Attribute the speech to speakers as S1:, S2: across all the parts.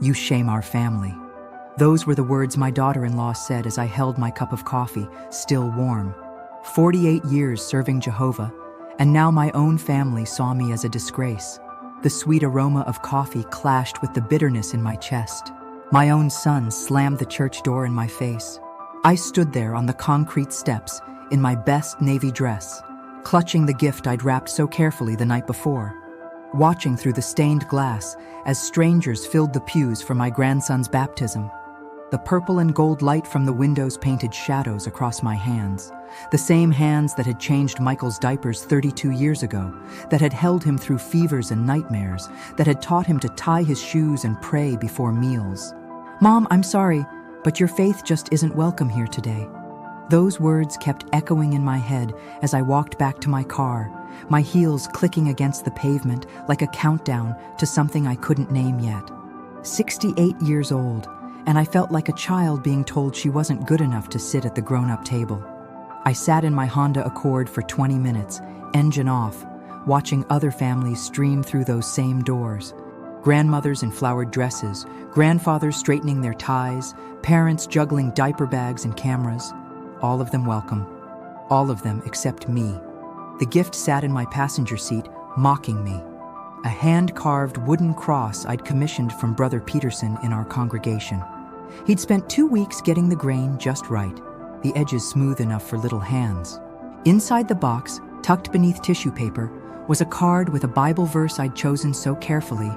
S1: "You shame our family." Those were the words my daughter-in-law said as I held my cup of coffee, still warm. 48 years serving Jehovah, and now my own family saw me as a disgrace. The sweet aroma of coffee clashed with the bitterness in my chest. My own son slammed the church door in my face. I stood there on the concrete steps in my best navy dress, clutching the gift I'd wrapped so carefully the night before, watching through the stained glass as strangers filled the pews for my grandson's baptism. The purple and gold light from the windows painted shadows across my hands, the same hands that had changed Michael's diapers 32 years ago, that had held him through fevers and nightmares, that had taught him to tie his shoes and pray before meals. "Mom, I'm sorry, but your faith just isn't welcome here today." Those words kept echoing in my head as I walked back to my car, my heels clicking against the pavement like a countdown to something I couldn't name yet. 68 years old, and I felt like a child being told she wasn't good enough to sit at the grown-up table. I sat in my Honda Accord for 20 minutes, engine off, watching other families stream through those same doors. Grandmothers in flowered dresses, grandfathers straightening their ties, parents juggling diaper bags and cameras. All of them welcome. All of them except me. The gift sat in my passenger seat, mocking me. A hand-carved wooden cross I'd commissioned from Brother Peterson in our congregation. He'd spent 2 weeks getting the grain just right, the edges smooth enough for little hands. Inside the box, tucked beneath tissue paper, was a card with a Bible verse I'd chosen so carefully.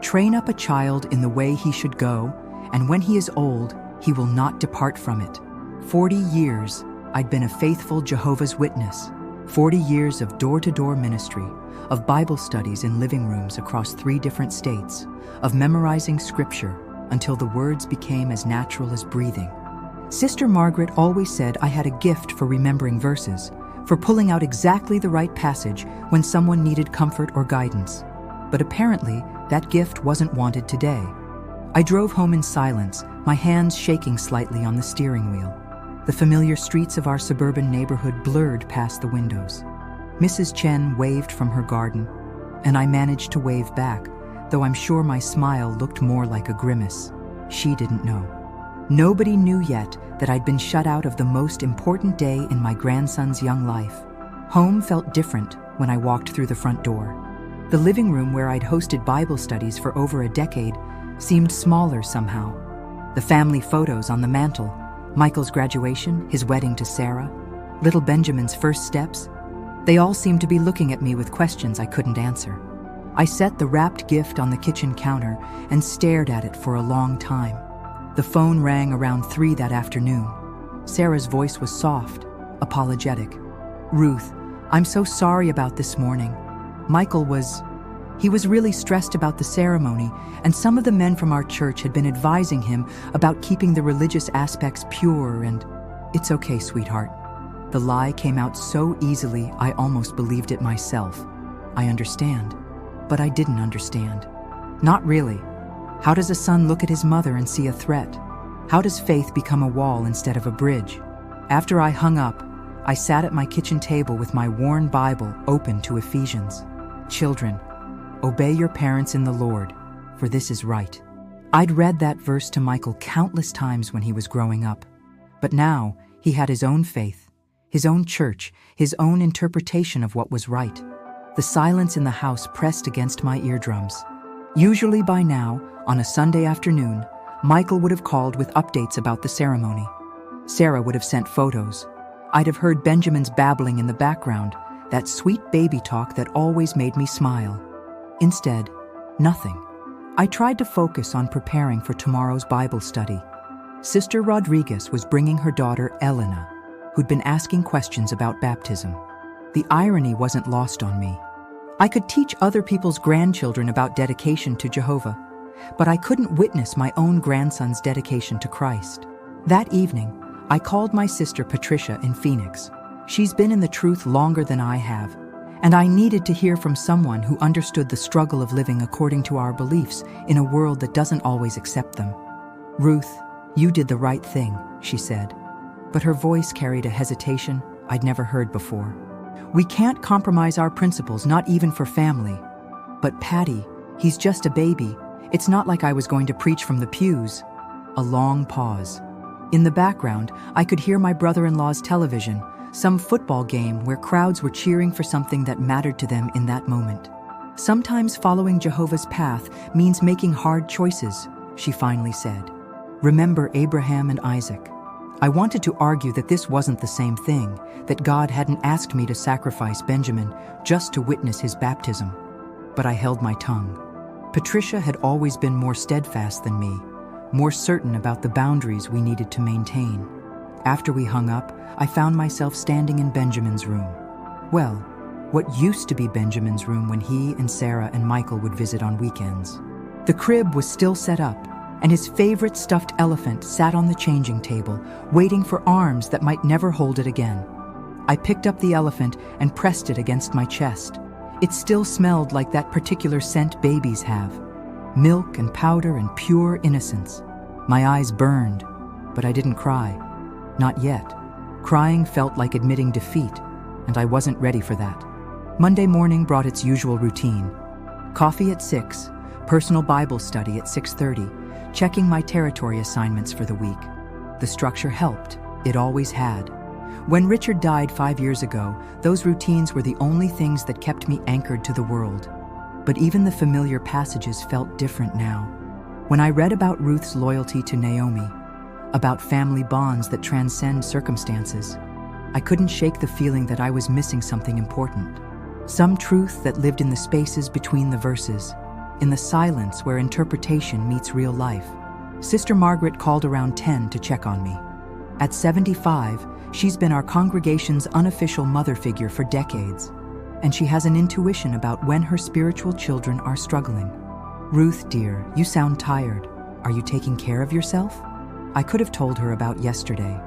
S1: "Train up a child in the way he should go, and when he is old, he will not depart from it." 40 years, I'd been a faithful Jehovah's Witness. 40 years of door-to-door ministry, of Bible studies in living rooms across 3 different states, of memorizing scripture until the words became as natural as breathing. Sister Margaret always said I had a gift for remembering verses, for pulling out exactly the right passage when someone needed comfort or guidance. But apparently, that gift wasn't wanted today. I drove home in silence, my hands shaking slightly on the steering wheel. The familiar streets of our suburban neighborhood blurred past the windows. Mrs. Chen waved from her garden, and I managed to wave back, though I'm sure my smile looked more like a grimace. She didn't know. Nobody knew yet that I'd been shut out of the most important day in my grandson's young life. Home felt different when I walked through the front door. The living room where I'd hosted Bible studies for over a decade seemed smaller somehow. The family photos on the mantel, Michael's graduation, his wedding to Sarah, little Benjamin's first steps, they all seemed to be looking at me with questions I couldn't answer. I set the wrapped gift on the kitchen counter and stared at it for a long time. The phone rang around 3 that afternoon. Sarah's voice was soft, apologetic. "Ruth, I'm so sorry about this morning. Michael was really stressed about the ceremony, and some of the men from our church had been advising him about keeping the religious aspects pure and..." "It's okay, sweetheart." The lie came out so easily I almost believed it myself. "I understand." But I didn't understand. Not really. How does a son look at his mother and see a threat? How does faith become a wall instead of a bridge? After I hung up, I sat at my kitchen table with my worn Bible open to Ephesians. "Children, obey your parents in the Lord, for this is right." I'd read that verse to Michael countless times when he was growing up. But now, he had his own faith, his own church, his own interpretation of what was right. The silence in the house pressed against my eardrums. Usually by now, on a Sunday afternoon, Michael would have called with updates about the ceremony. Sarah would have sent photos. I'd have heard Benjamin's babbling in the background, that sweet baby talk that always made me smile. Instead, nothing. I tried to focus on preparing for tomorrow's Bible study. Sister Rodriguez was bringing her daughter Elena, who'd been asking questions about baptism. The irony wasn't lost on me. I could teach other people's grandchildren about dedication to Jehovah, but I couldn't witness my own grandson's dedication to Christ. That evening, I called my sister Patricia in Phoenix. She's been in the truth longer than I have, and I needed to hear from someone who understood the struggle of living according to our beliefs in a world that doesn't always accept them. "Ruth, you did the right thing," she said, but her voice carried a hesitation I'd never heard before. "We can't compromise our principles, not even for family." "But Patty, he's just a baby, It's not like I was going to preach from the pews. A long pause. In the background, I could hear my brother-in-law's television, some football game where crowds were cheering for something that mattered to them in that moment. Sometimes following Jehovah's path means making hard choices, she finally said. Remember Abraham and Isaac. I wanted to argue that this wasn't the same thing, that God hadn't asked me to sacrifice Benjamin just to witness his baptism. But I held my tongue. Patricia had always been more steadfast than me, more certain about the boundaries we needed to maintain. After we hung up, I found myself standing in Benjamin's room. Well, what used to be Benjamin's room when he and Sarah and Michael would visit on weekends. The crib was still set up, and his favorite stuffed elephant sat on the changing table, waiting for arms that might never hold it again. I picked up the elephant and pressed it against my chest. It still smelled like that particular scent babies have. Milk and powder and pure innocence. My eyes burned, but I didn't cry. Not yet. Crying felt like admitting defeat, and I wasn't ready for that. Monday morning brought its usual routine. Coffee at 6, personal Bible study at 6:30, checking my territory assignments for the week. The structure helped. It always had. When Richard died 5 years ago, those routines were the only things that kept me anchored to the world. But even the familiar passages felt different now. When I read about Ruth's loyalty to Naomi, about family bonds that transcend circumstances, I couldn't shake the feeling that I was missing something important. Some truth that lived in the spaces between the verses, in the silence where interpretation meets real life. Sister Margaret called around 10 to check on me. At 75, she's been our congregation's unofficial mother figure for decades, and she has an intuition about when her spiritual children are struggling. Ruth, dear, you sound tired. Are you taking care of yourself? I could have told her about yesterday.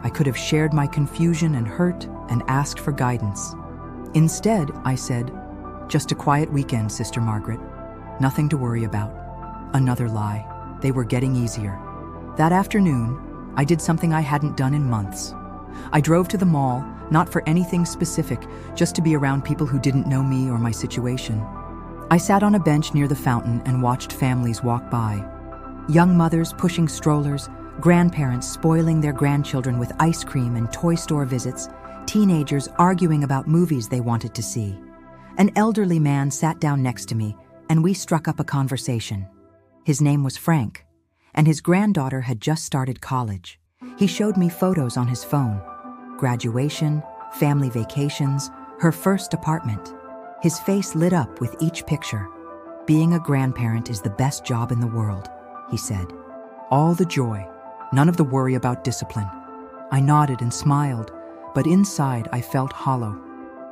S1: I could have shared my confusion and hurt and asked for guidance. Instead, I said, just a quiet weekend, Sister Margaret. Nothing to worry about. Another lie. They were getting easier. That afternoon, I did something I hadn't done in months. I drove to the mall, not for anything specific, just to be around people who didn't know me or my situation. I sat on a bench near the fountain and watched families walk by. Young mothers pushing strollers, grandparents spoiling their grandchildren with ice cream and toy store visits, teenagers arguing about movies they wanted to see. An elderly man sat down next to me, and we struck up a conversation. His name was Frank, and his granddaughter had just started college. He showed me photos on his phone. Graduation, family vacations, her first apartment. His face lit up with each picture. Being a grandparent is the best job in the world, he said. All the joy, none of the worry about discipline. I nodded and smiled, but inside I felt hollow.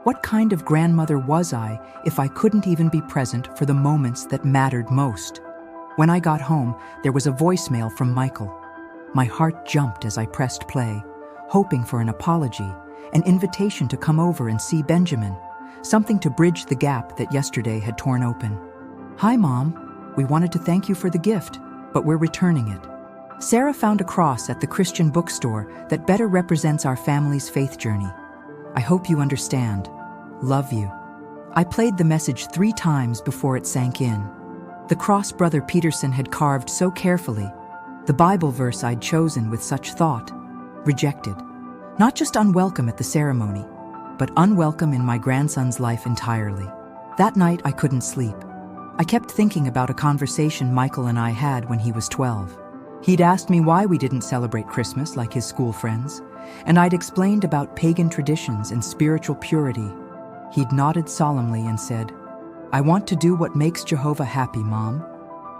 S1: What kind of grandmother was I if I couldn't even be present for the moments that mattered most? When I got home, there was a voicemail from Michael. My heart jumped as I pressed play, hoping for an apology, an invitation to come over and see Benjamin, something to bridge the gap that yesterday had torn open. Hi, Mom. We wanted to thank you for the gift, but we're returning it. Sarah found a cross at the Christian bookstore that better represents our family's faith journey. I hope you understand. Love you. I played the message 3 times before it sank in. The cross Brother Peterson had carved so carefully, the Bible verse I'd chosen with such thought, rejected. Not just unwelcome at the ceremony, but unwelcome in my grandson's life entirely. That night I couldn't sleep. I kept thinking about a conversation Michael and I had when he was 12. He'd asked me why we didn't celebrate Christmas like his school friends, and I'd explained about pagan traditions and spiritual purity. He'd nodded solemnly and said, I want to do what makes Jehovah happy, Mom.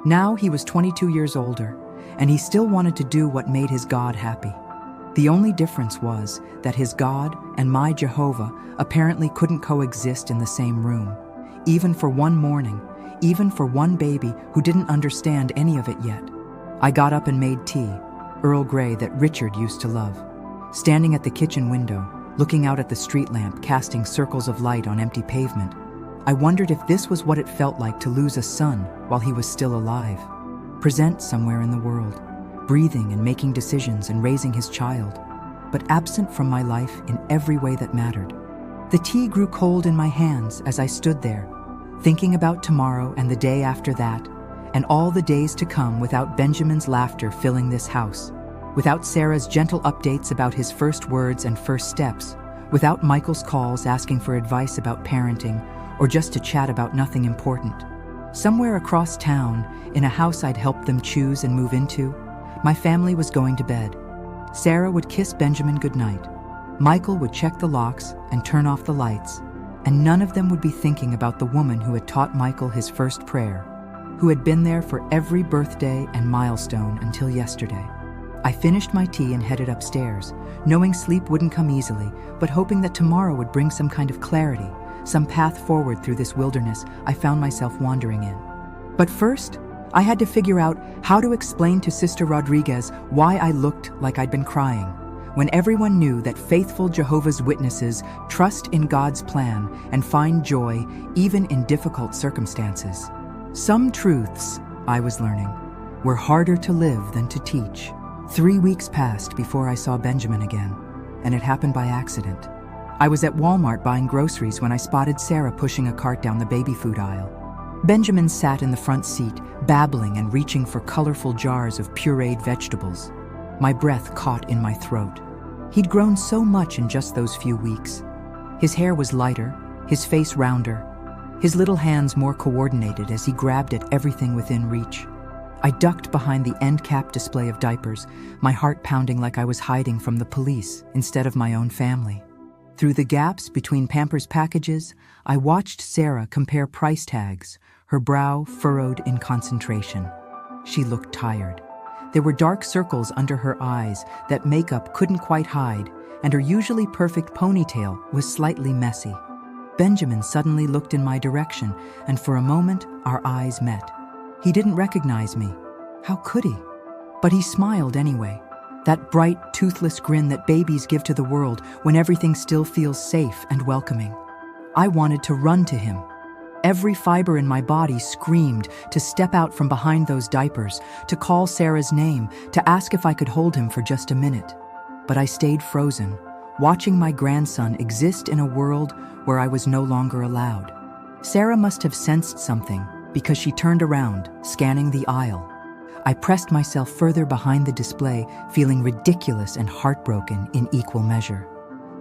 S1: Now he was 22 years older, and he still wanted to do what made his God happy. The only difference was that his God and my Jehovah apparently couldn't coexist in the same room, even for one morning, even for one baby who didn't understand any of it yet. I got up and made tea, Earl Grey that Richard used to love. Standing at the kitchen window, looking out at the street lamp casting circles of light on empty pavement, I wondered if this was what it felt like to lose a son while he was still alive, present somewhere in the world, breathing and making decisions and raising his child, but absent from my life in every way that mattered. The tea grew cold in my hands as I stood there, thinking about tomorrow and the day after that, and all the days to come without Benjamin's laughter filling this house, without Sarah's gentle updates about his first words and first steps, without Michael's calls asking for advice about parenting or just to chat about nothing important. Somewhere across town, in a house I'd helped them choose and move into, my family was going to bed. Sarah would kiss Benjamin goodnight. Michael would check the locks and turn off the lights, and none of them would be thinking about the woman who had taught Michael his first prayer, who had been there for every birthday and milestone until yesterday. I finished my tea and headed upstairs, knowing sleep wouldn't come easily, but hoping that tomorrow would bring some kind of clarity, some path forward through this wilderness I found myself wandering in. But first, I had to figure out how to explain to Sister Rodriguez why I looked like I'd been crying, when everyone knew that faithful Jehovah's Witnesses trust in God's plan and find joy even in difficult circumstances. Some truths, I was learning, were harder to live than to teach. 3 weeks passed before I saw Benjamin again, and it happened by accident. I was at Walmart buying groceries when I spotted Sarah pushing a cart down the baby food aisle. Benjamin sat in the front seat, babbling and reaching for colorful jars of pureed vegetables. My breath caught in my throat. He'd grown so much in just those few weeks. His hair was lighter, his face rounder, his little hands more coordinated as he grabbed at everything within reach. I ducked behind the end cap display of diapers, my heart pounding like I was hiding from the police instead of my own family. Through the gaps between Pampers packages, I watched Sarah compare price tags, her brow furrowed in concentration. She looked tired. There were dark circles under her eyes that makeup couldn't quite hide, and her usually perfect ponytail was slightly messy. Benjamin suddenly looked in my direction, and for a moment, our eyes met. He didn't recognize me. How could he? But he smiled anyway. That bright, toothless grin that babies give to the world when everything still feels safe and welcoming. I wanted to run to him. Every fiber in my body screamed to step out from behind those diapers, to call Sarah's name, to ask if I could hold him for just a minute. But I stayed frozen, watching my grandson exist in a world where I was no longer allowed. Sarah must have sensed something because she turned around, scanning the aisle. I pressed myself further behind the display, feeling ridiculous and heartbroken in equal measure.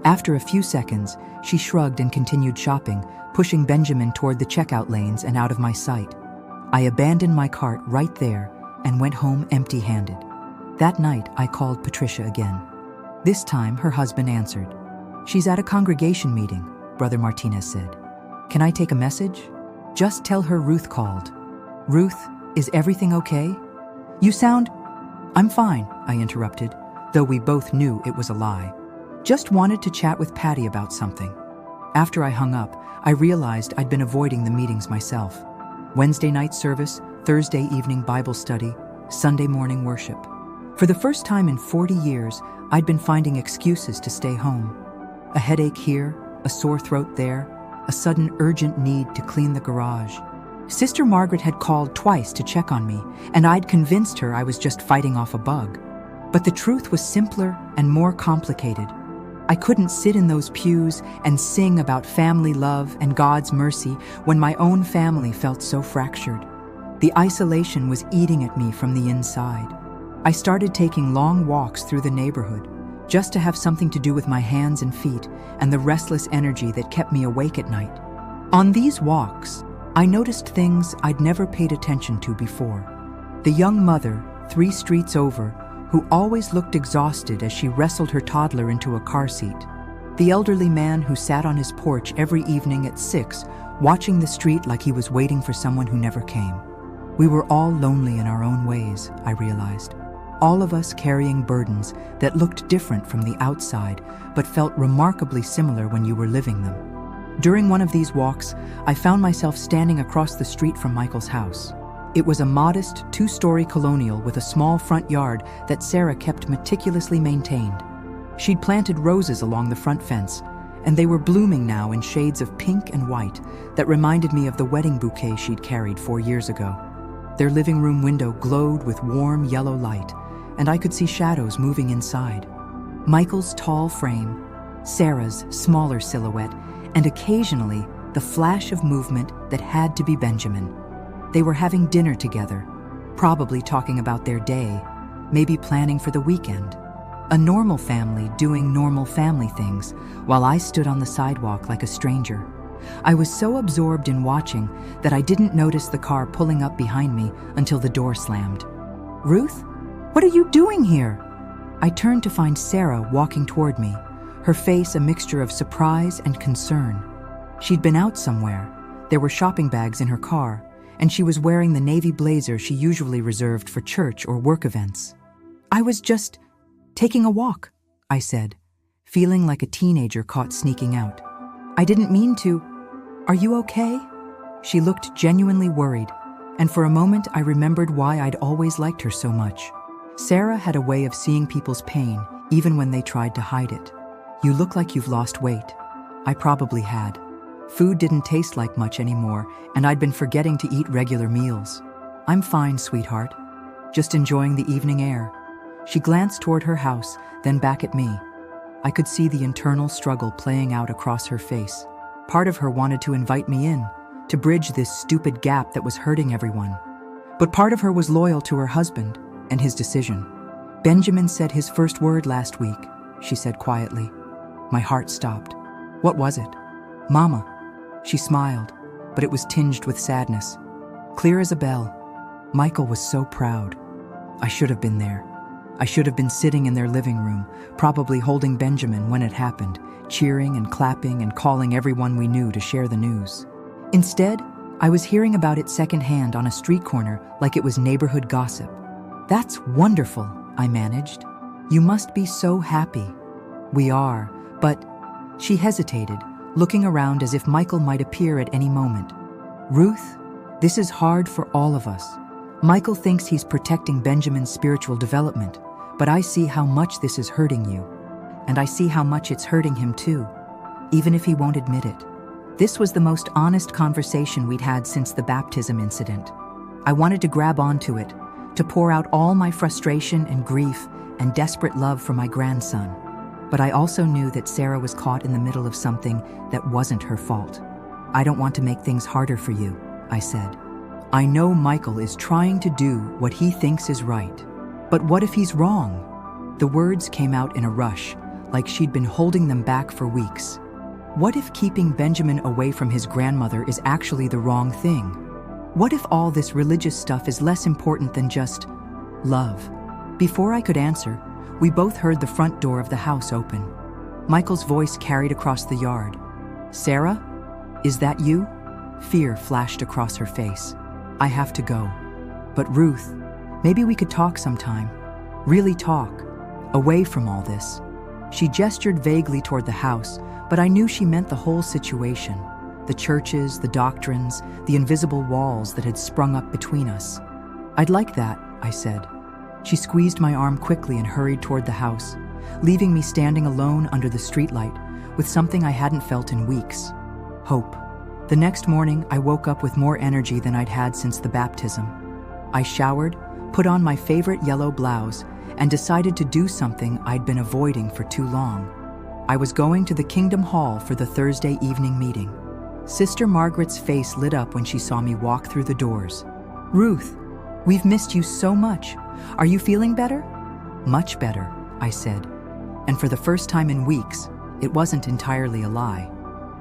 S1: After a few seconds, she shrugged and continued shopping, pushing Benjamin toward the checkout lanes and out of my sight. I abandoned my cart right there and went home empty-handed. That night, I called Patricia again. This time, her husband answered. "She's at a congregation meeting," Brother Martinez said. "Can I take a message?" "Just tell her Ruth called." "Ruth, is everything okay?" "You sound—" "I'm fine," I interrupted, though we both knew it was a lie. "Just wanted to chat with Patty about something." After I hung up, I realized I'd been avoiding the meetings myself. Wednesday night service, Thursday evening Bible study, Sunday morning worship. For the first time in 40 years, I'd been finding excuses to stay home. A headache here, a sore throat there, a sudden urgent need to clean the garage. Sister Margaret had called twice to check on me, and I'd convinced her I was just fighting off a bug. But the truth was simpler and more complicated. I couldn't sit in those pews and sing about family love and God's mercy when my own family felt so fractured. The isolation was eating at me from the inside. I started taking long walks through the neighborhood, just to have something to do with my hands and feet and the restless energy that kept me awake at night. On these walks, I noticed things I'd never paid attention to before. The young mother, 3 streets over, who always looked exhausted as she wrestled her toddler into a car seat. The elderly man who sat on his porch every evening at 6, watching the street like he was waiting for someone who never came. We were all lonely in our own ways, I realized. All of us carrying burdens that looked different from the outside, but felt remarkably similar when you were living them. During one of these walks, I found myself standing across the street from Michael's house. It was a modest 2-story colonial with a small front yard that Sarah kept meticulously maintained. She'd planted roses along the front fence, and they were blooming now in shades of pink and white that reminded me of the wedding bouquet she'd carried 4 years ago. Their living room window glowed with warm yellow light, and I could see shadows moving inside. Michael's tall frame, Sarah's smaller silhouette, and occasionally the flash of movement that had to be Benjamin. They were having dinner together, probably talking about their day, maybe planning for the weekend. A normal family doing normal family things, while I stood on the sidewalk like a stranger. I was so absorbed in watching that I didn't notice the car pulling up behind me until the door slammed. "Ruth, what are you doing here?" I turned to find Sarah walking toward me, her face a mixture of surprise and concern. She'd been out somewhere. There were shopping bags in her car, and she was wearing the navy blazer she usually reserved for church or work events. "I was just taking a walk," I said, feeling like a teenager caught sneaking out. "I didn't mean to. Are you okay?" She looked genuinely worried, and for a moment I remembered why I'd always liked her so much. Sarah had a way of seeing people's pain, even when they tried to hide it. "You look like you've lost weight." I probably had. Food didn't taste like much anymore, and I'd been forgetting to eat regular meals. "I'm fine, sweetheart. Just enjoying the evening air." She glanced toward her house, then back at me. I could see the internal struggle playing out across her face. Part of her wanted to invite me in, to bridge this stupid gap that was hurting everyone. But part of her was loyal to her husband and his decision. "Benjamin said his first word last week," she said quietly. My heart stopped. "What was it?" "Mama." She smiled, but it was tinged with sadness. Clear as a bell. Michael was so proud. I should have been there. I should have been sitting in their living room, probably holding Benjamin when it happened, cheering and clapping and calling everyone we knew to share the news. Instead, I was hearing about it secondhand on a street corner like it was neighborhood gossip. "That's wonderful," I managed. "You must be so happy." "We are, but..." She hesitated, looking around as if Michael might appear at any moment. "Ruth, this is hard for all of us. Michael thinks he's protecting Benjamin's spiritual development, but I see how much this is hurting you. And I see how much it's hurting him too, even if he won't admit it." This was the most honest conversation we'd had since the baptism incident. I wanted to grab onto it, to pour out all my frustration and grief and desperate love for my grandson. But I also knew that Sarah was caught in the middle of something that wasn't her fault. "I don't want to make things harder for you," I said. "I know Michael is trying to do what he thinks is right. But what if he's wrong?" The words came out in a rush, like she'd been holding them back for weeks. What if keeping Benjamin away from his grandmother is actually the wrong thing? What if all this religious stuff is less important than just love? Before I could answer, we both heard the front door of the house open. Michael's voice carried across the yard. "Sarah, is that you?" Fear flashed across her face. "I have to go. But Ruth, maybe we could talk sometime. Really talk. Away from all this." She gestured vaguely toward the house, but I knew she meant the whole situation. The churches, the doctrines, the invisible walls that had sprung up between us. "I'd like that," I said. She squeezed my arm quickly and hurried toward the house, leaving me standing alone under the streetlight with something I hadn't felt in weeks: hope. The next morning, I woke up with more energy than I'd had since the baptism. I showered, put on my favorite yellow blouse, and decided to do something I'd been avoiding for too long. I was going to the Kingdom Hall for the Thursday evening meeting. Sister Margaret's face lit up when she saw me walk through the doors. "Ruth, we've missed you so much. Are you feeling better?" "Much better," I said. And for the first time in weeks, it wasn't entirely a lie.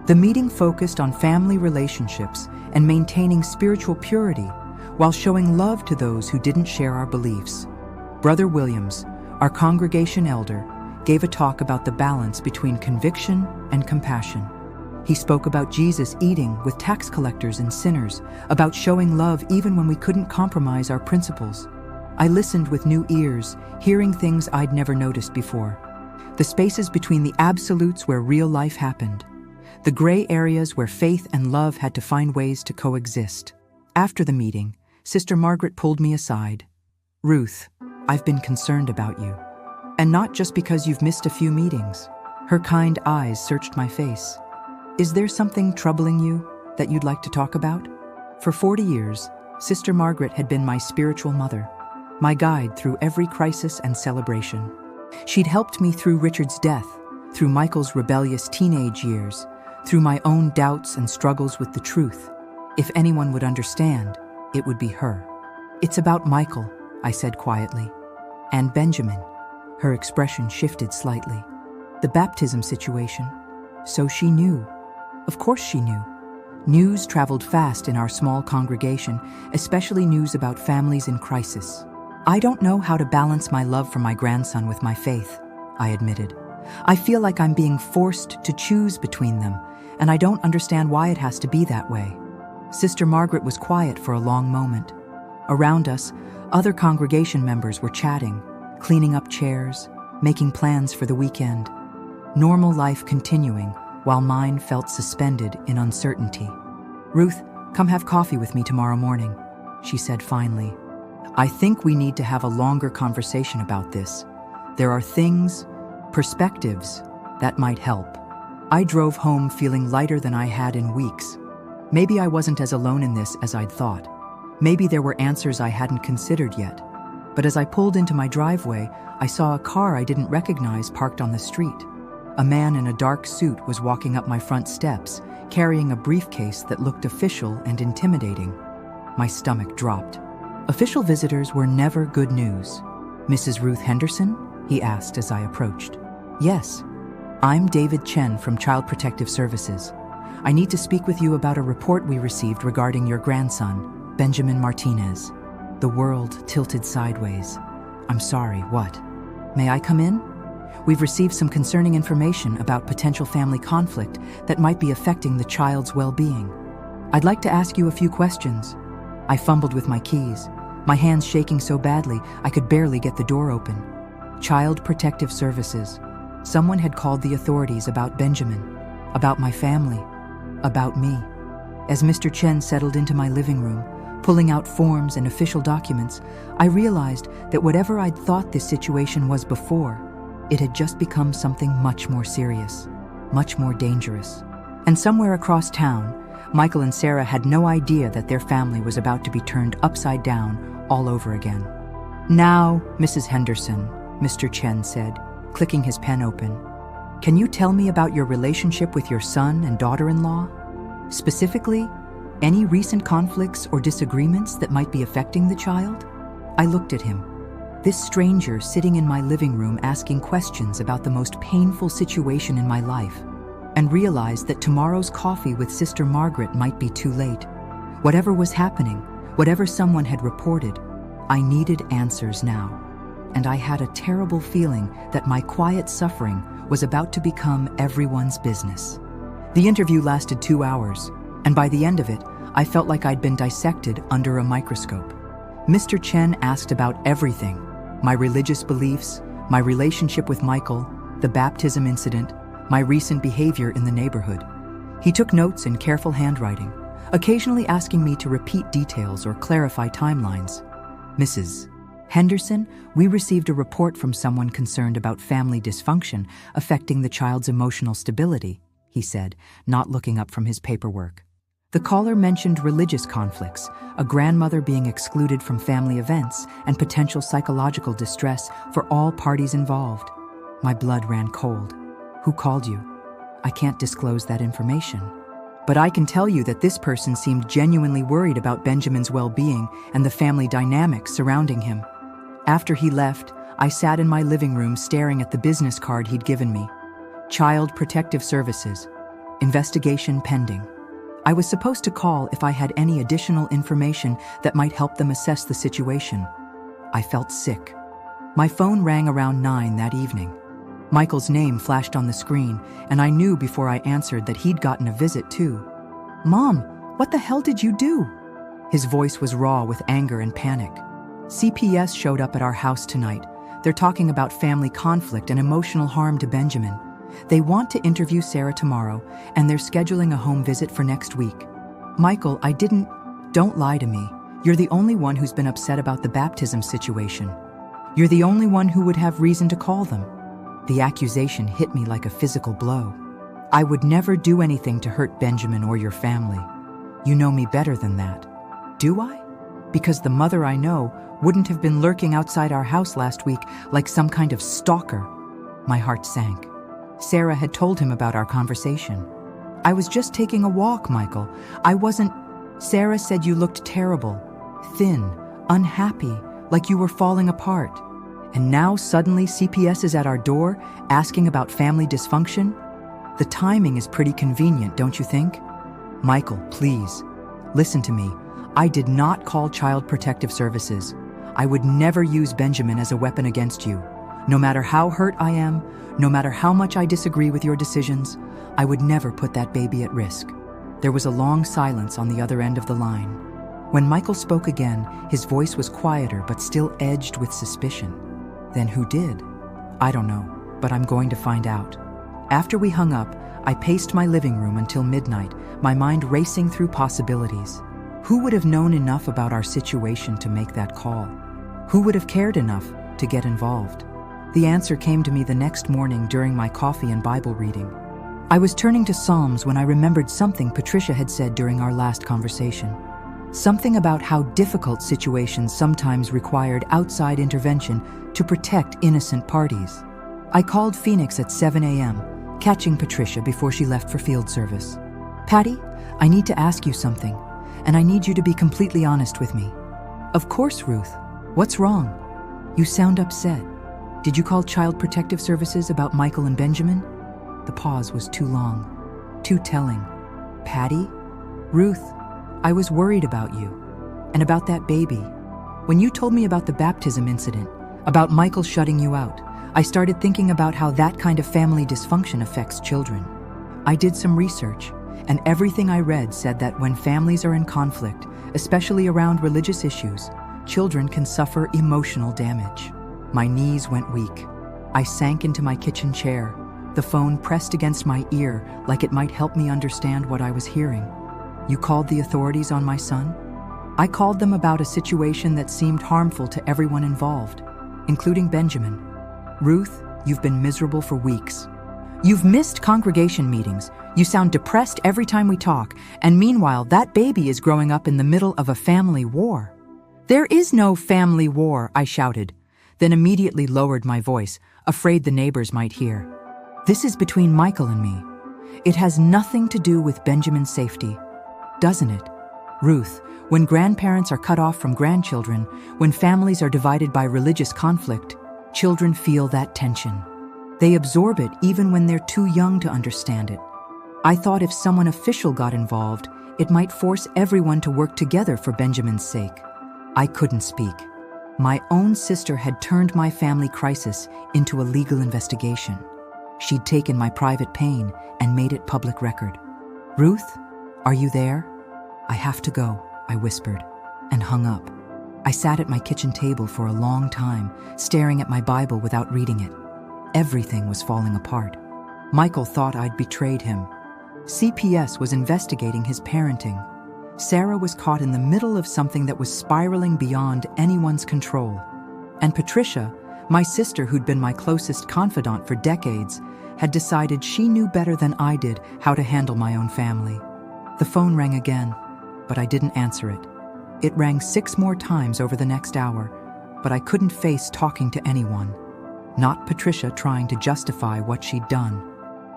S1: The meeting focused on family relationships and maintaining spiritual purity while showing love to those who didn't share our beliefs. Brother Williams, our congregation elder, gave a talk about the balance between conviction and compassion. He spoke about Jesus eating with tax collectors and sinners, about showing love even when we couldn't compromise our principles. I listened with new ears, hearing things I'd never noticed before. The spaces between the absolutes where real life happened. The gray areas where faith and love had to find ways to coexist. After the meeting, Sister Margaret pulled me aside. "Ruth, I've been concerned about you. And not just because you've missed a few meetings." Her kind eyes searched my face. "Is there something troubling you that you'd like to talk about?" For 40 years, Sister Margaret had been my spiritual mother, my guide through every crisis and celebration. She'd helped me through Richard's death, through Michael's rebellious teenage years, through my own doubts and struggles with the truth. If anyone would understand, It would be her. "It's about Michael," I said quietly. "And Benjamin." Her expression shifted slightly. "The baptism situation." So she knew. Of course she knew. News traveled fast in our small congregation, especially news about families in crisis. "I don't know how to balance my love for my grandson with my faith," I admitted. "I feel like I'm being forced to choose between them, and I don't understand why it has to be that way." Sister Margaret was quiet for a long moment. Around us, other congregation members were chatting, cleaning up chairs, making plans for the weekend. Normal life continuing, while mine felt suspended in uncertainty. "Ruth, come have coffee with me tomorrow morning," she said finally. "I think we need to have a longer conversation about this. There are things, perspectives, that might help." I drove home feeling lighter than I had in weeks. Maybe I wasn't as alone in this as I'd thought. Maybe there were answers I hadn't considered yet. But as I pulled into my driveway, I saw a car I didn't recognize parked on the street. A man in a dark suit was walking up my front steps, carrying a briefcase that looked official and intimidating. My stomach dropped. Official visitors were never good news. "Mrs. Ruth Henderson?" he asked as I approached. "Yes. I'm David Chen from Child Protective Services. I need to speak with you about a report we received regarding your grandson, Benjamin Martinez." The world tilted sideways. "I'm sorry, what? May I come in? We've received some concerning information about potential family conflict that might be affecting the child's well-being. I'd like to ask you a few questions." I fumbled with my keys, my hands shaking so badly I could barely get the door open. Child Protective Services. Someone had called the authorities about Benjamin, about my family, about me. As Mr. Chen settled into my living room, pulling out forms and official documents, I realized that whatever I'd thought this situation was before, it had just become something much more serious, much more dangerous. And somewhere across town, Michael and Sarah had no idea that their family was about to be turned upside down all over again. "Now, Mrs. Henderson," Mr. Chen said, clicking his pen open, "can you tell me about your relationship with your son and daughter-in-law? Specifically, any recent conflicts or disagreements that might be affecting the child?" I looked at him. This stranger sitting in my living room asking questions about the most painful situation in my life, and realized that tomorrow's coffee with Sister Margaret might be too late. Whatever was happening, whatever someone had reported, I needed answers now. And I had a terrible feeling that my quiet suffering was about to become everyone's business. The interview lasted 2 hours, and by the end of it, I felt like I'd been dissected under a microscope. Mr. Chen asked about everything: my religious beliefs, my relationship with Michael, the baptism incident, my recent behavior in the neighborhood. He took notes in careful handwriting, occasionally asking me to repeat details or clarify timelines. "Mrs. Henderson, we received a report from someone concerned about family dysfunction affecting the child's emotional stability," he said, not looking up from his paperwork. The caller mentioned religious conflicts, a grandmother being excluded from family events, and potential psychological distress for all parties involved. My blood ran cold. "Who called you?" "I can't disclose that information. But I can tell you that this person seemed genuinely worried about Benjamin's well-being and the family dynamics surrounding him." After he left, I sat in my living room staring at the business card he'd given me. Child Protective Services. Investigation pending. I was supposed to call if I had any additional information that might help them assess the situation. I felt sick. My phone rang around 9 that evening. Michael's name flashed on the screen, and I knew before I answered that he'd gotten a visit too. "Mom, what the hell did you do?" His voice was raw with anger and panic. "CPS showed up at our house tonight. They're talking about family conflict and emotional harm to Benjamin. They want to interview Sarah tomorrow, and they're scheduling a home visit for next week." "Michael, Don't lie to me. You're the only one who's been upset about the baptism situation. You're the only one who would have reason to call them." The accusation hit me like a physical blow. "I would never do anything to hurt Benjamin or your family. You know me better than that." "Do I? Because the mother I know wouldn't have been lurking outside our house last week like some kind of stalker." My heart sank. Sarah had told him about our conversation. "I was just taking a walk, Michael. I wasn't..." "Sarah said you looked terrible. thin, unhappy, like you were falling apart. And now suddenly CPS is at our door asking about family dysfunction? The timing is pretty convenient, don't you think? Michael, please, listen to me. I did not call Child Protective Services. I would never use Benjamin as a weapon against you. No matter how hurt I am, no matter how much I disagree with your decisions, I would never put that baby at risk. There was a long silence on the other end of the line. When Michael spoke again, his voice was quieter but still edged with suspicion. Then who did? I don't know, but I'm going to find out. After we hung up, I paced my living room until midnight, my mind racing through possibilities. Who would have known enough about our situation to make that call? Who would have cared enough to get involved? The answer came to me the next morning during my coffee and Bible reading. I was turning to Psalms when I remembered something Patricia had said during our last conversation. Something about how difficult situations sometimes required outside intervention to protect innocent parties. I called Phoenix at 7 a.m., catching Patricia before she left for field service. Patty, I need to ask you something, and I need you to be completely honest with me. Of course, Ruth. What's wrong? You sound upset. Did you call Child Protective Services about Michael and Benjamin? The pause was too long, too telling. Patty? Ruth, I was worried about you, and about that baby. When you told me about the baptism incident, about Michael shutting you out, I started thinking about how that kind of family dysfunction affects children. I did some research, and everything I read said that when families are in conflict, especially around religious issues, children can suffer emotional damage. My knees went weak. I sank into my kitchen chair, the phone pressed against my ear like it might help me understand what I was hearing. You called the authorities on my son? I called them about a situation that seemed harmful to everyone involved, including Benjamin. Ruth, you've been miserable for weeks. You've missed congregation meetings. You sound depressed every time we talk, and meanwhile, that baby is growing up in the middle of a family war. There is no family war, I shouted, then immediately lowered my voice, afraid the neighbors might hear. This is between Michael and me. It has nothing to do with Benjamin's safety, doesn't it? Ruth, when grandparents are cut off from grandchildren, when families are divided by religious conflict, children feel that tension. They absorb it even when they're too young to understand it. I thought if someone official got involved, it might force everyone to work together for Benjamin's sake. I couldn't speak. My own sister had turned my family crisis into a legal investigation. She'd taken my private pain and made it public record. Ruth, are you there? I have to go, I whispered, and hung up. I sat at my kitchen table for a long time, staring at my Bible without reading it. Everything was falling apart. Michael thought I'd betrayed him. CPS was investigating his parenting. Sarah was caught in the middle of something that was spiraling beyond anyone's control. And Patricia, my sister who'd been my closest confidant for decades, had decided she knew better than I did how to handle my own family. The phone rang again, but I didn't answer it. It rang 6 more times over the next hour, but I couldn't face talking to anyone. Not Patricia trying to justify what she'd done.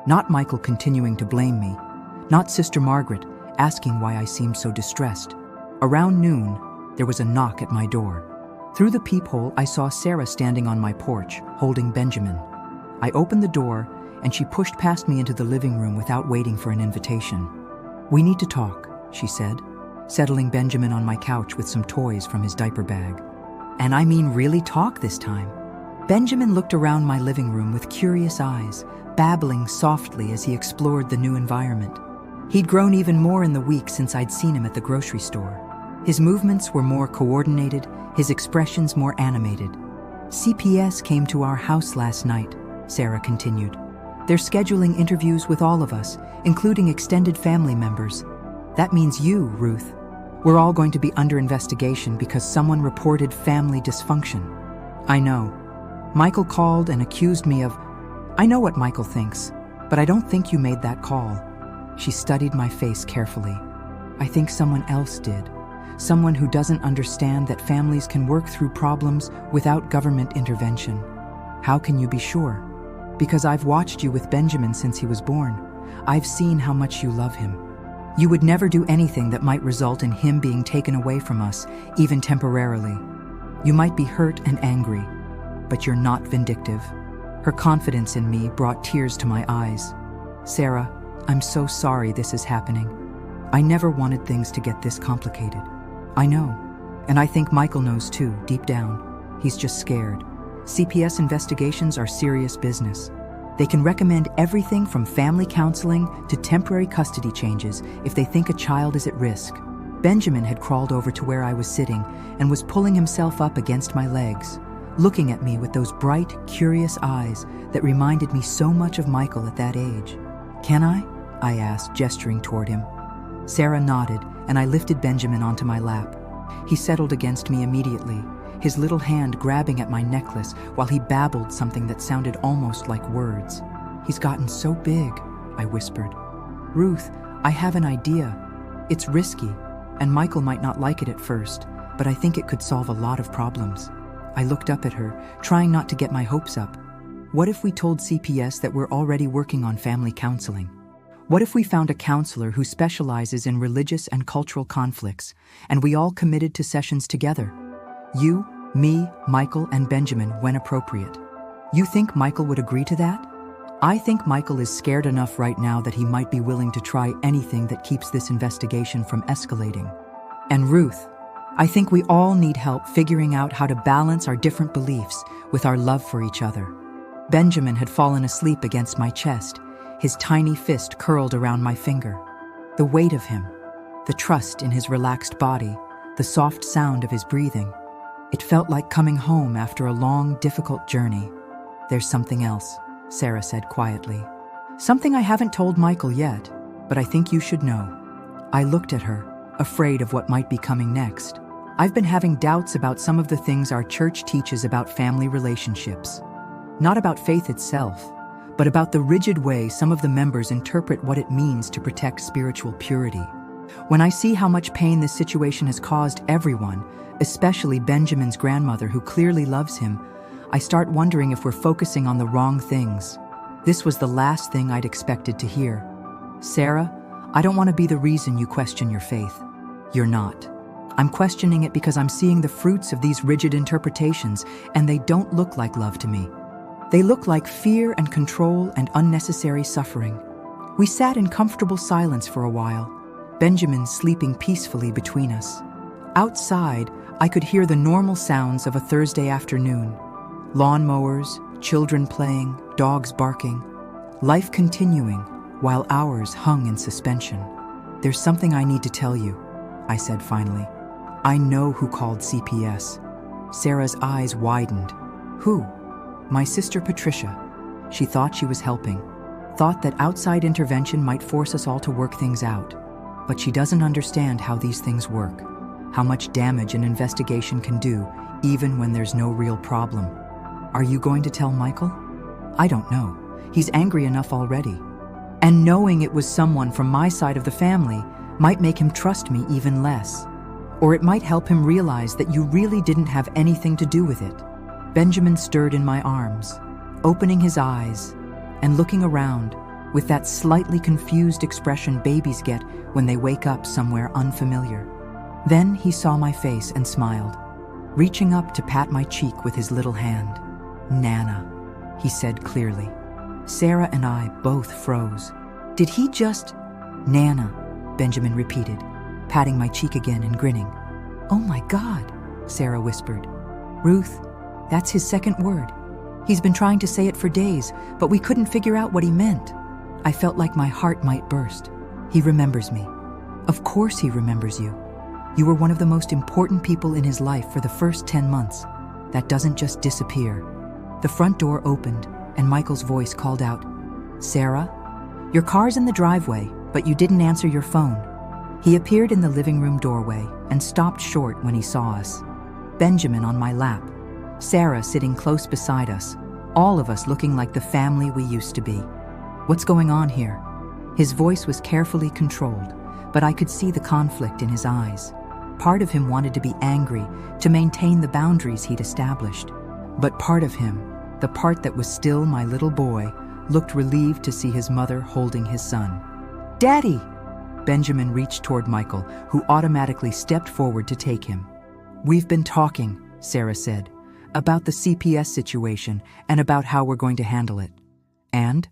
S1: Not Michael continuing to blame me. Not Sister Margaret asking why I seemed so distressed. Around noon, there was a knock at my door. Through the peephole, I saw Sarah standing on my porch, holding Benjamin. I opened the door, and she pushed past me into the living room without waiting for an invitation. "We need to talk," she said, settling Benjamin on my couch with some toys from his diaper bag. And I mean really talk this time. Benjamin looked around my living room with curious eyes, babbling softly as he explored the new environment. He'd grown even more in the week since I'd seen him at the grocery store. His movements were more coordinated, his expressions more animated. "CPS came to our house last night," Sarah continued. "They're scheduling interviews with all of us, including extended family members. That means you, Ruth. We're all going to be under investigation because someone reported family dysfunction." "I know. Michael called and accused me of..." "I know what Michael thinks, but I don't think you made that call." She studied my face carefully. "I think someone else did. Someone who doesn't understand that families can work through problems without government intervention." "How can you be sure?" "Because I've watched you with Benjamin since he was born. I've seen how much you love him. You would never do anything that might result in him being taken away from us, even temporarily. You might be hurt and angry, but you're not vindictive." Her confidence in me brought tears to my eyes. "Sarah, I'm so sorry this is happening. I never wanted things to get this complicated." "I know, and I think Michael knows too, deep down. He's just scared. CPS investigations are serious business. They can recommend everything from family counseling to temporary custody changes if they think a child is at risk." Benjamin had crawled over to where I was sitting and was pulling himself up against my legs, looking at me with those bright, curious eyes that reminded me so much of Michael at that age. "Can I?" I asked, gesturing toward him. Sarah nodded, and I lifted Benjamin onto my lap. He settled against me immediately, his little hand grabbing at my necklace while he babbled something that sounded almost like words. "He's gotten so big," I whispered. "Ruth, I have an idea. It's risky, and Michael might not like it at first, but I think it could solve a lot of problems." I looked up at her, trying not to get my hopes up. "What if we told CPS that we're already working on family counseling? What if we found a counselor who specializes in religious and cultural conflicts, and we all committed to sessions together? You, me, Michael, and Benjamin when appropriate. You think Michael would agree to that?" "I think Michael is scared enough right now that he might be willing to try anything that keeps this investigation from escalating. And Ruth, I think we all need help figuring out how to balance our different beliefs with our love for each other." Benjamin had fallen asleep against my chest, his tiny fist curled around my finger. The weight of him, the trust in his relaxed body, the soft sound of his breathing. It felt like coming home after a long, difficult journey. "There's something else," Sarah said quietly. "Something I haven't told Michael yet, but I think you should know." I looked at her, afraid of what might be coming next. I've been having doubts about some of the things our church teaches about family relationships. Not about faith itself, but about the rigid way some of the members interpret what it means to protect spiritual purity. When I see how much pain this situation has caused everyone, especially Benjamin's grandmother who clearly loves him, I start wondering if we're focusing on the wrong things. This was the last thing I'd expected to hear. "Sarah, I don't want to be the reason you question your faith. You're not. I'm questioning it because I'm seeing the fruits of these rigid interpretations, and they don't look like love to me. They look like fear and control and unnecessary suffering." We sat in comfortable silence for a while, Benjamin sleeping peacefully between us. Outside, I could hear the normal sounds of a Thursday afternoon. Lawnmowers, children playing, dogs barking. Life continuing, while hours hung in suspension. "There's something I need to tell you," I said finally. "I know who called CPS." Sarah's eyes widened. "Who?" "My sister Patricia. She thought she was helping, thought that outside intervention might force us all to work things out. But she doesn't understand how these things work, how much damage an investigation can do, even when there's no real problem." "Are you going to tell Michael?" "I don't know. He's angry enough already. And knowing it was someone from my side of the family might make him trust me even less. Or it might help him realize that you really didn't have anything to do with it." Benjamin stirred in my arms, opening his eyes and looking around with that slightly confused expression babies get when they wake up somewhere unfamiliar. Then he saw my face and smiled, reaching up to pat my cheek with his little hand. "Nana," he said clearly. Sarah and I both froze. "Did he just—" "Nana," Benjamin repeated, patting my cheek again and grinning. "Oh my God," Sarah whispered. "Ruth, that's his second word. He's been trying to say it for days, but we couldn't figure out what he meant." I felt like my heart might burst. "He remembers me." "Of course he remembers you. You were one of the most important people in his life for the first 10 months. That doesn't just disappear." The front door opened, and Michael's voice called out, "Sarah, your car's in the driveway, but you didn't answer your phone." He appeared in the living room doorway and stopped short when he saw us. Benjamin on my lap, Sarah sitting close beside us, all of us looking like the family we used to be. "What's going on here?" His voice was carefully controlled, but I could see the conflict in his eyes. Part of him wanted to be angry, to maintain the boundaries he'd established. But part of him, the part that was still my little boy, looked relieved to see his mother holding his son. "Daddy!" Benjamin reached toward Michael, who automatically stepped forward to take him. "We've been talking," Sarah said, "about the CPS situation and about how we're going to handle it. And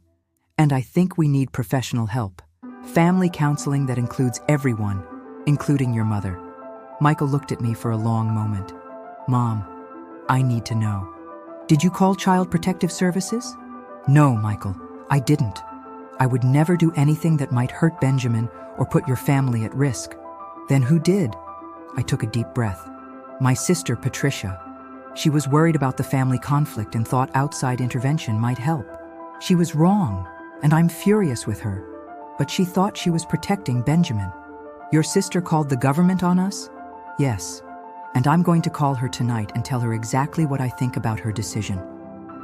S1: I think we need professional help. Family counseling that includes everyone, including your mother." Michael looked at me for a long moment. "Mom, I need to know. Did you call Child Protective Services?" "No, Michael, I didn't. I would never do anything that might hurt Benjamin or put your family at risk." "Then who did?" I took a deep breath. "My sister, Patricia. She was worried about the family conflict and thought outside intervention might help. She was wrong, and I'm furious with her. But she thought she was protecting Benjamin." "Your sister called the government on us?" "Yes, and I'm going to call her tonight and tell her exactly what I think about her decision."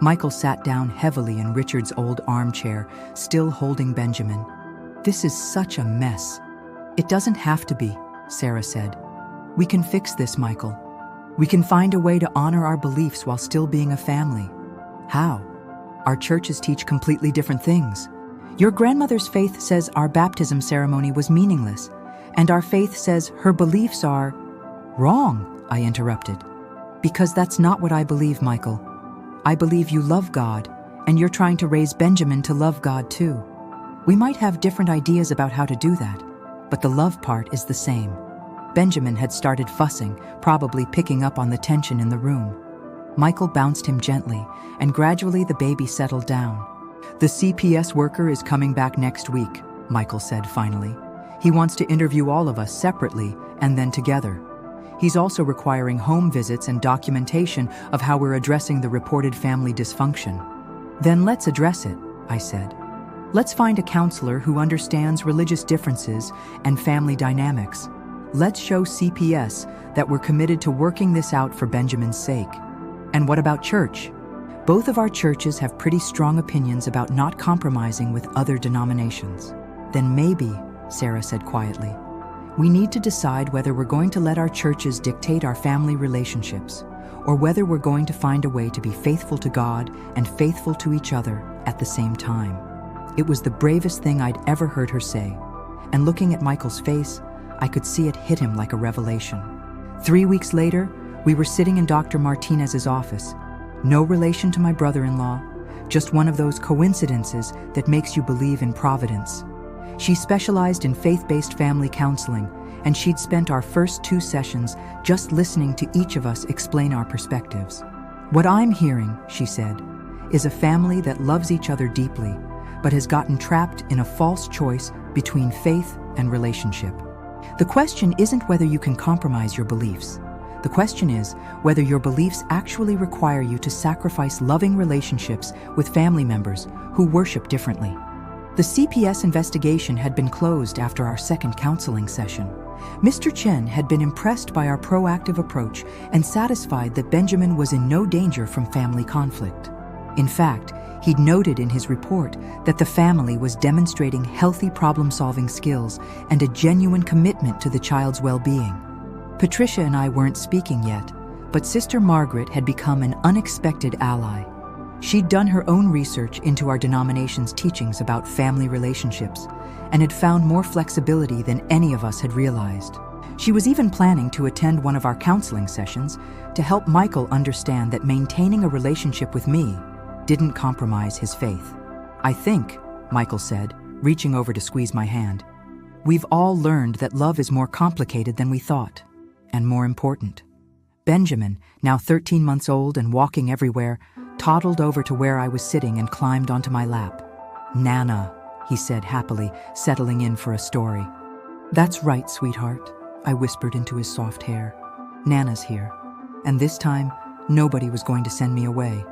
S1: Michael sat down heavily in Richard's old armchair, still holding Benjamin. "This is such a mess." "It doesn't have to be," Sarah said. "We can fix this, Michael. We can find a way to honor our beliefs while still being a family." "How?" "Our churches teach completely different things. Your grandmother's faith says our baptism ceremony was meaningless, and our faith says her beliefs are wrong," I interrupted. "Because that's not what I believe, Michael. I believe you love God, and you're trying to raise Benjamin to love God too. We might have different ideas about how to do that, but the love part is the same." Benjamin had started fussing, probably picking up on the tension in the room. Michael bounced him gently, and gradually the baby settled down. "The CPS worker is coming back next week," Michael said finally. "He wants to interview all of us separately and then together. He's also requiring home visits and documentation of how we're addressing the reported family dysfunction." "Then let's address it," I said. "Let's find a counselor who understands religious differences and family dynamics. Let's show CPS that we're committed to working this out for Benjamin's sake." "And what about church?" "Both of our churches have pretty strong opinions about not compromising with other denominations." "Then maybe," Sarah said quietly, "we need to decide whether we're going to let our churches dictate our family relationships, or whether we're going to find a way to be faithful to God and faithful to each other at the same time." It was the bravest thing I'd ever heard her say, and looking at Michael's face, I could see it hit him like a revelation. 3 weeks later, we were sitting in Dr. Martinez's office. No relation to my brother-in-law, just one of those coincidences that makes you believe in providence. She specialized in faith-based family counseling, and she'd spent our first 2 sessions just listening to each of us explain our perspectives. "What I'm hearing," she said, "is a family that loves each other deeply, but has gotten trapped in a false choice between faith and relationship. The question isn't whether you can compromise your beliefs. The question is whether your beliefs actually require you to sacrifice loving relationships with family members who worship differently." The CPS investigation had been closed after our second counseling session. Mr. Chen had been impressed by our proactive approach and satisfied that Benjamin was in no danger from family conflict. In fact, he'd noted in his report that the family was demonstrating healthy problem-solving skills and a genuine commitment to the child's well-being. Patricia and I weren't speaking yet, but Sister Margaret had become an unexpected ally. She'd done her own research into our denomination's teachings about family relationships and had found more flexibility than any of us had realized. She was even planning to attend one of our counseling sessions to help Michael understand that maintaining a relationship with me didn't compromise his faith. "I think," Michael said, reaching over to squeeze my hand, "we've all learned that love is more complicated than we thought, and more important." Benjamin, now 13 months old and walking everywhere, toddled over to where I was sitting and climbed onto my lap. "Nana," he said happily, settling in for a story. "That's right, sweetheart," I whispered into his soft hair. "Nana's here. And this time, nobody was going to send me away."